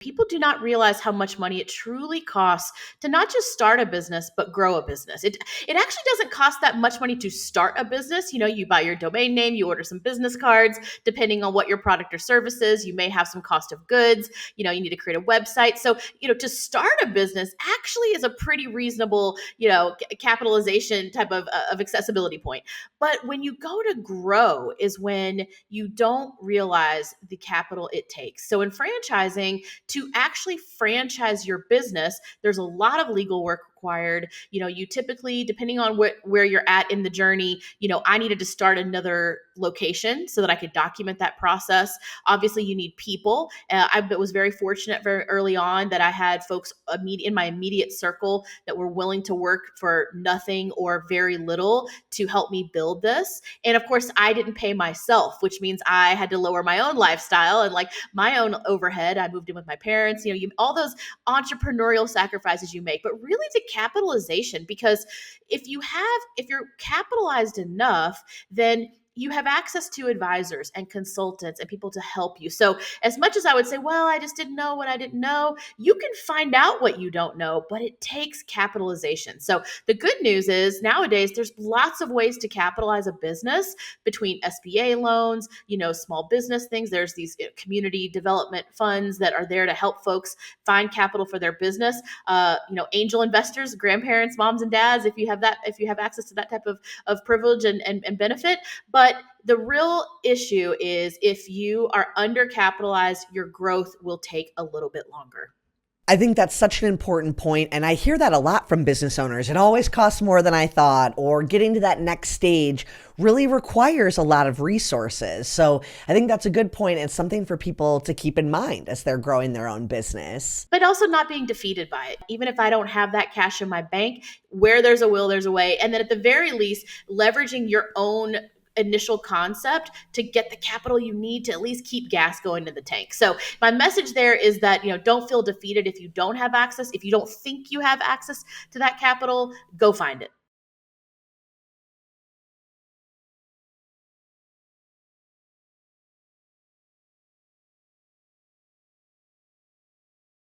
People do not realize how much money it truly costs to not just start a business, but grow a business. It actually doesn't cost that much money to start a business. You buy your domain name, you order some business cards, depending on what your product or service is, you may have some cost of goods, you need to create a website. So, to start a business actually is a pretty reasonable, capitalization type of accessibility point. But when you go to grow is when you don't realize the capital it takes. So in franchising, to actually franchise your business, there's a lot of legal work required. You typically, depending on where you're at in the journey, I needed to start another location so that I could document that process. Obviously, you need people. I was very fortunate very early on that I had folks in my immediate circle that were willing to work for nothing or very little to help me build this. And of course, I didn't pay myself, which means I had to lower my own lifestyle and like my own overhead. I moved in with my parents, all those entrepreneurial sacrifices you make, but really the capitalization, because if you're capitalized enough, then you have access to advisors and consultants and people to help you. So as much as I would say, well, I just didn't know what I didn't know, you can find out what you don't know, but it takes capitalization. So the good news is nowadays there's lots of ways to capitalize a business between SBA loans, small business things. There's these community development funds that are there to help folks find capital for their business. Angel investors, grandparents, moms and dads, if you have access to that type of privilege and benefit. But the real issue is if you are undercapitalized, your growth will take a little bit longer. I think that's such an important point, and I hear that a lot from business owners. It always costs more than I thought, or getting to that next stage really requires a lot of resources. So I think that's a good point and something for people to keep in mind as they're growing their own business. But also not being defeated by it. Even if I don't have that cash in my bank, where there's a will, there's a way. And then at the very least, leveraging your own initial concept to get the capital you need to at least keep gas going in the tank. So my message there is that, don't feel defeated if you don't have access. If you don't think you have access to that capital, go find it.